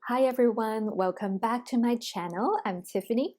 Hi everyone, welcome back to my channel. I'm Tiffany.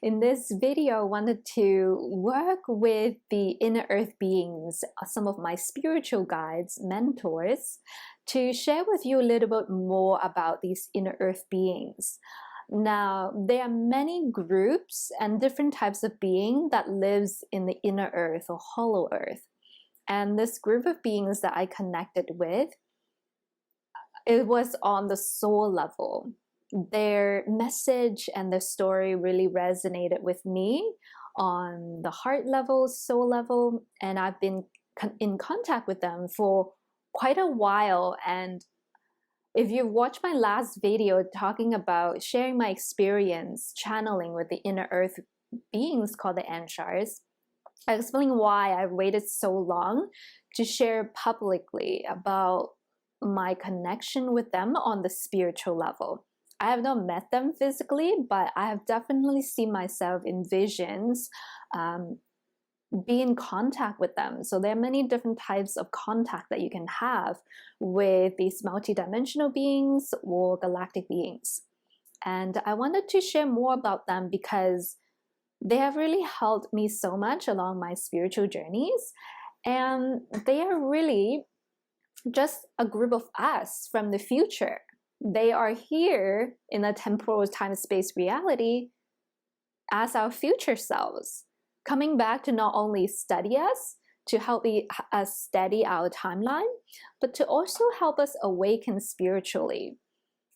In this video, I wanted to work with the inner earth beings, some of my spiritual guides, mentors, to share with you a little bit more about these inner earth beings. Now, there are many groups and different types of being that lives in the inner earth or hollow earth. And this group of beings that I connected with, it was on the soul level. Their message and their story really resonated with me on the heart level, soul level, and I've been in contact with them for quite a while. And if you've watched my last video talking about sharing my experience channeling with the inner earth beings called the Anshars, I explained why I've waited so long to share publicly about my connection with them on the spiritual level. I have not met them physically, but I have definitely seen myself in visions be in contact with them. So there are many different types of contact that you can have with these multidimensional beings or galactic beings. And I wanted to share more about them because they have really helped me so much along my spiritual journeys. And they are really just a group of us from the future. They are here in a temporal time-space reality as our future selves, coming back to not only study us, to help us steady our timeline, but to also help us awaken spiritually.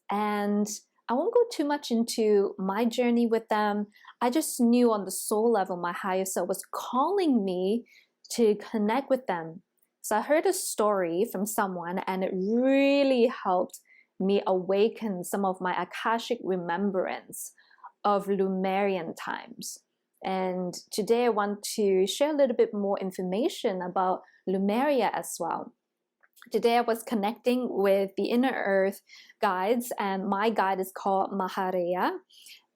And I won't go too much into my journey with them. I just knew on the soul level, my higher self was calling me to connect with them. So I heard a story from someone and it really helped me awaken some of my Akashic remembrance of Lemurian times. And today I want to share a little bit more information about Lemuria as well. Today I was connecting with the inner earth guides, and my guide is called MahA Rhea.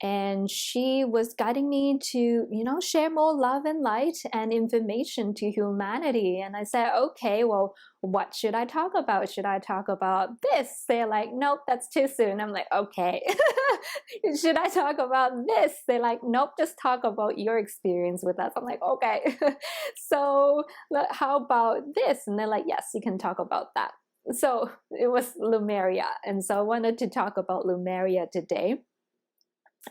And she was guiding me to, share more love and light and information to humanity. And I said, okay, well, what should I talk about? Should I talk about this? They're like, nope, that's too soon. I'm like, okay. Should I talk about this? They're like, nope, just talk about your experience with us. I'm like, okay. So how about this? And they're like, yes, you can talk about that. So it was Lemuria. And so I wanted to talk about Lemuria today.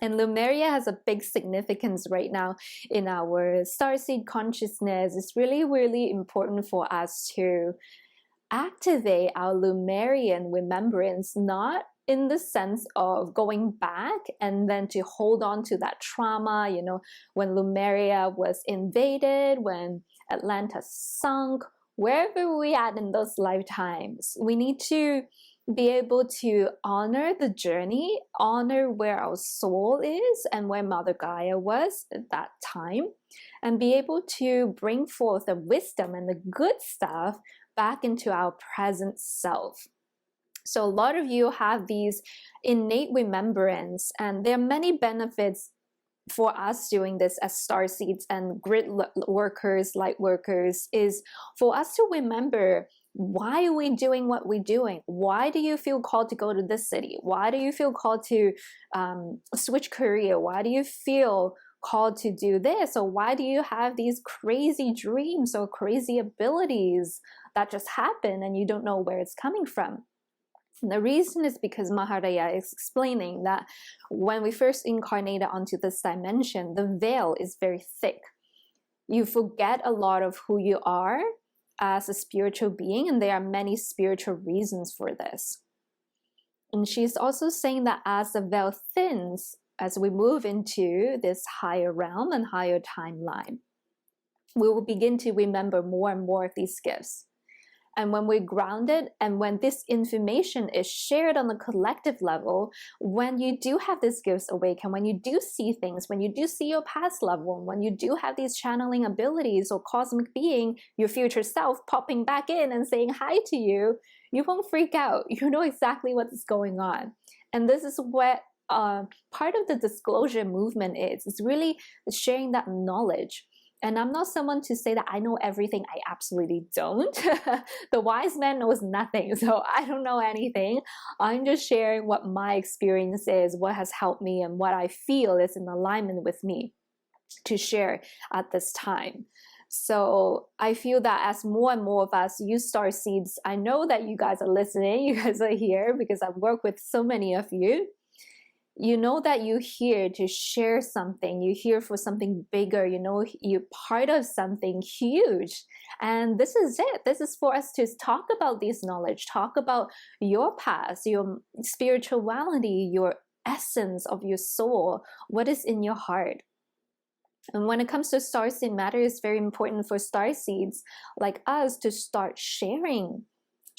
And Lemuria has a big significance right now in our starseed consciousness. It's really, really important for us to activate our Lemurian remembrance, not in the sense of going back and then to hold on to that trauma, when Lemuria was invaded, when Atlantis sunk, wherever we at in those lifetimes, we need to be able to honor the journey, honor where our soul is and where Mother Gaia was at that time, and be able to bring forth the wisdom and the good stuff back into our present self. So a lot of you have these innate remembrance, and there are many benefits for us doing this as starseeds and grid workers, light workers, is for us to remember, why are we doing what we're doing? Why do you feel called to go to this city? Why do you feel called to switch career? Why do you feel called to do this? Or why do you have these crazy dreams or crazy abilities that just happen and you don't know where it's coming from? And the reason is because MahA Rhea is explaining that when we first incarnated onto this dimension, the veil is very thick. You forget a lot of who you are as a spiritual being, and there are many spiritual reasons for this. And she's also saying that as the veil thins, as we move into this higher realm and higher timeline, we will begin to remember more and more of these gifts. And when we're grounded and when this information is shared on the collective level, when you do have these gifts awaken, when you do see things, when you do see your past loved one, when you do have these channeling abilities or cosmic being, your future self popping back in and saying hi to you, you won't freak out. You know exactly what's going on. And this is what part of the disclosure movement is. It's really sharing that knowledge. And I'm not someone to say that I know everything. I absolutely don't. The wise man knows nothing, so I don't know anything. I'm just sharing what my experience is, what has helped me, and what I feel is in alignment with me to share at this time. So I feel that as more and more of us use star seeds, I know that you guys are listening, you guys are here because I've worked with so many of you. You know that you're here to share something, you're here for something bigger, you know, you're part of something huge. And this is it. This is for us to talk about this knowledge, talk about your past, your spirituality, your essence of your soul, what is in your heart. And when it comes to starseed matter, it's very important for starseeds like us to start sharing.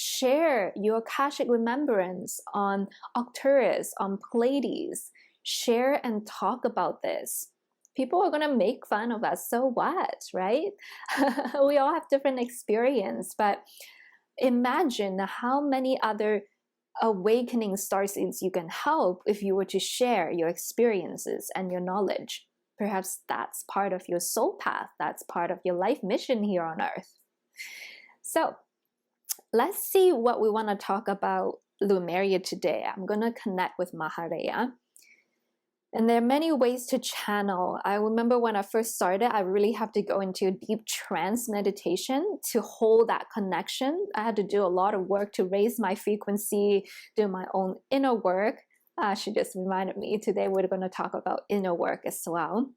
Share your Akashic remembrance on Arcturus, on Pleiades. Share and talk about this. People are going to make fun of us, so what, right? We all have different experience, but imagine how many other awakening starseeds you can help if you were to share your experiences and your knowledge. Perhaps that's part of your soul path. That's part of your life mission here on Earth. So let's see what we want to talk about Lemuria today. I'm going to connect with MahA Rhea. And there are many ways to channel. I remember when I first started, I really have to go into a deep trance meditation to hold that connection. I had to do a lot of work to raise my frequency, do my own inner work. She just reminded me today we're going to talk about inner work as well,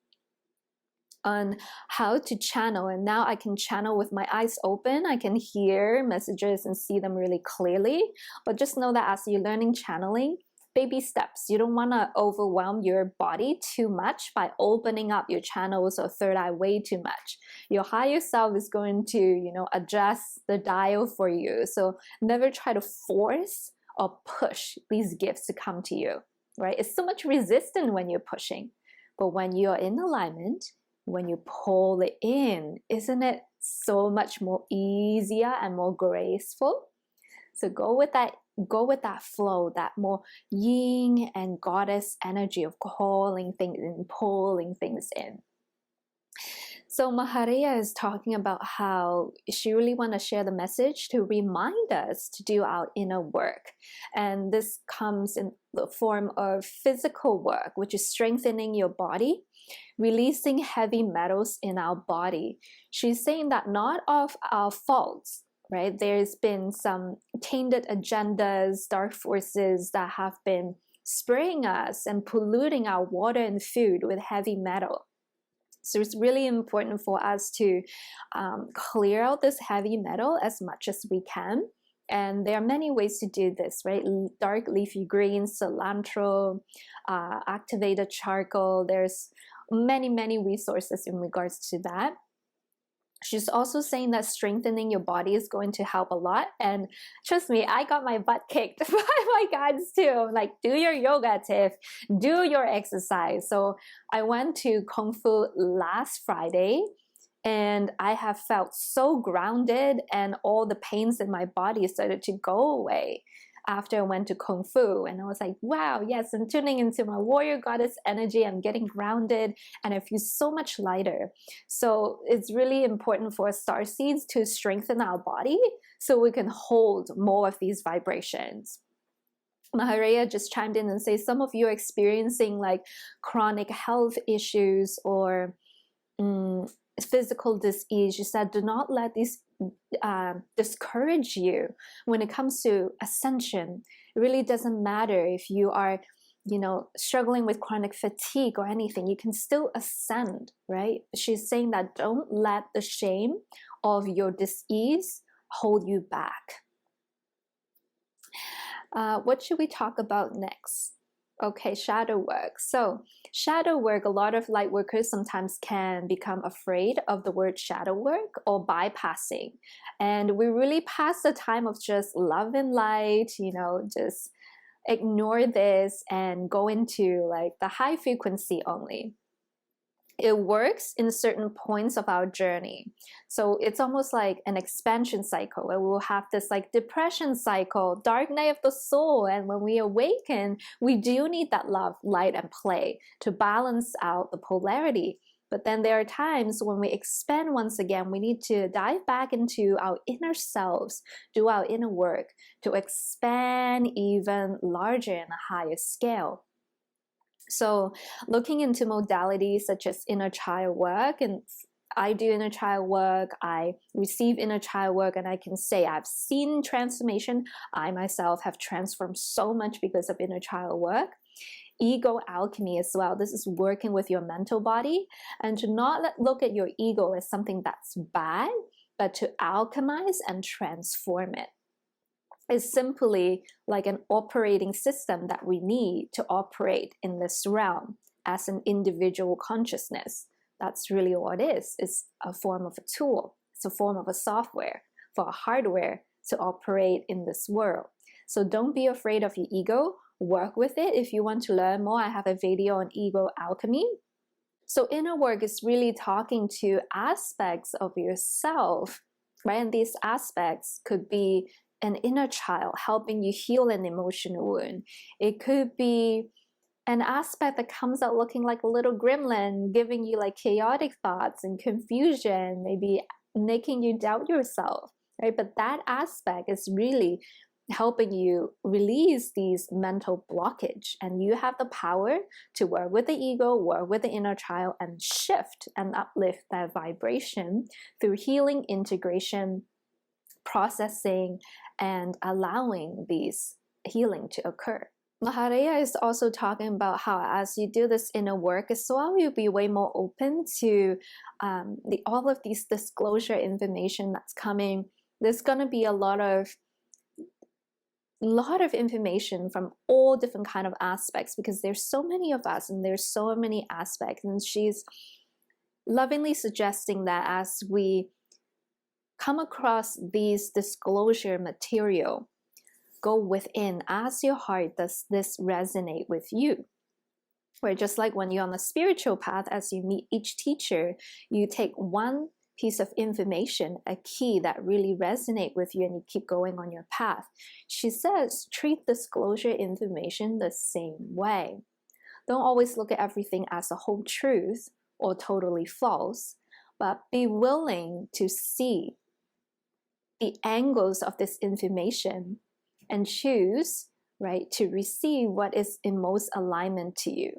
on how to channel. And now I can channel with my eyes open. I can hear messages and see them really clearly. But just know that as you're learning channeling, baby steps. You don't want to overwhelm your body too much by opening up your channels or third eye way too much. Your higher self is going to, you know, adjust the dial for you. So never try to force or push these gifts to come to you, right? It's so much resistance when you're pushing. But when you're in alignment, when you pull it in, isn't it so much more easier and more graceful? So go with that flow, that more yin and goddess energy of calling things in, pulling things in. So MahA Rhea is talking about how she really want to share the message to remind us to do our inner work. And this comes in the form of physical work, which is strengthening your body, releasing heavy metals in our body. She's saying that not of our faults, right? There's been some tainted agendas, dark forces that have been spraying us and polluting our water and food with heavy metal. So it's really important for us to clear out this heavy metal as much as we can. And there are many ways to do this, right? Dark leafy greens, cilantro, activated charcoal. There's many resources in regards to that. She's also saying that strengthening your body is going to help a lot. And trust me, I got my butt kicked by my guides too. Like, do your yoga, Tiff. Do your exercise. So I went to Kung Fu last Friday, and I have felt so grounded, and all the pains in my body started to go away after I went to Kung Fu. And I was like, wow, yes, I'm tuning into my warrior goddess energy. I'm getting grounded, and I feel so much lighter. So it's really important for star seeds to strengthen our body so we can hold more of these vibrations. MahA Rhea just chimed in and says some of you are experiencing like chronic health issues or physical disease. She said, do not let these discourage you when it comes to ascension. It really doesn't matter if you are, you know, struggling with chronic fatigue or anything. You can still ascend, right? She's saying that don't let the shame of your disease hold you back. What should we talk about next? Okay, shadow work. So shadow work, a lot of light workers sometimes can become afraid of the word shadow work or bypassing. And we really pass the time of just love and light, you know, just ignore this and go into like the high frequency only. It works in certain points of our journey. So it's almost like an expansion cycle where we'll have this like depression cycle, dark night of the soul. And when we awaken, we do need that love, light, and play to balance out the polarity. But then there are times when we expand once again, we need to dive back into our inner selves, do our inner work to expand even larger in a higher scale. So looking into modalities such as inner child work, and I do inner child work, I receive inner child work, and I can say I've seen transformation. I myself have transformed so much because of inner child work. Ego alchemy as well. This is working with your mental body, and to not look at your ego as something that's bad, but to alchemize and transform it. Is simply like an operating system that we need to operate in this realm as an individual consciousness. That's really what it is. It's a form of a tool. It's a form of a software for a hardware to operate in this world. So don't be afraid of your ego. Work with it. If you want to learn more, I have a video on ego alchemy. So inner work is really talking to aspects of yourself, right? And these aspects could be an inner child helping you heal an emotional wound. It could be an aspect that comes out looking like a little gremlin, giving you like chaotic thoughts and confusion, maybe making you doubt yourself, right? But that aspect is really helping you release these mental blockage, and you have the power to work with the ego, work with the inner child, and shift and uplift that vibration through healing, integration, processing, and allowing these healing to occur. MahA Rhea is also talking about how as you do this inner work as well, you'll be way more open to all of these disclosure information that's coming. There's going to be a lot of information from all different kind of aspects, because there's so many of us and there's so many aspects. And she's lovingly suggesting that as we come across these disclosure material, go within, ask your heart, does this resonate with you? Where just like when you're on the spiritual path, as you meet each teacher, you take one piece of information, a key that really resonate with you, and you keep going on your path. She says, treat disclosure information the same way. Don't always look at everything as a whole truth or totally false, but be willing to see the angles of this information and choose, right, to receive what is in most alignment to you.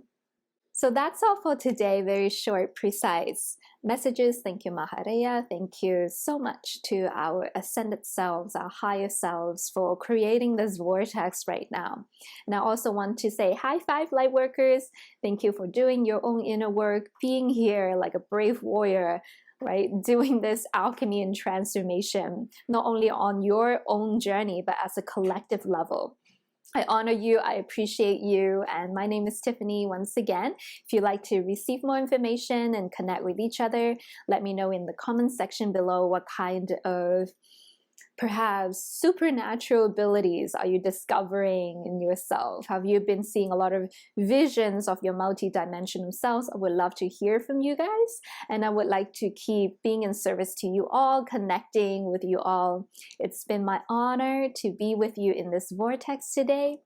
So that's all for today. Very short, precise messages. Thank you, MahA Rhea. Thank you so much to our ascended selves, our higher selves, for creating this vortex right now. And I also want to say high five, light workers. Thank you for doing your own inner work, being here like a brave warrior, right? Doing this alchemy and transformation, not only on your own journey, but as a collective level. I honor you, I appreciate you, and my name is Tiffany once again. If you'd like to receive more information and connect with each other, let me know in the comments section below what kind of perhaps supernatural abilities are you discovering in yourself? Have you been seeing a lot of visions of your multi-dimensional selves? I would love to hear from you guys, and I would like to keep being in service to you all, connecting with you all. It's been my honor to be with you in this vortex today.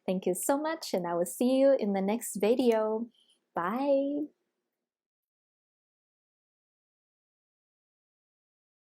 Thank you so much, and I will see you in the next video. Bye.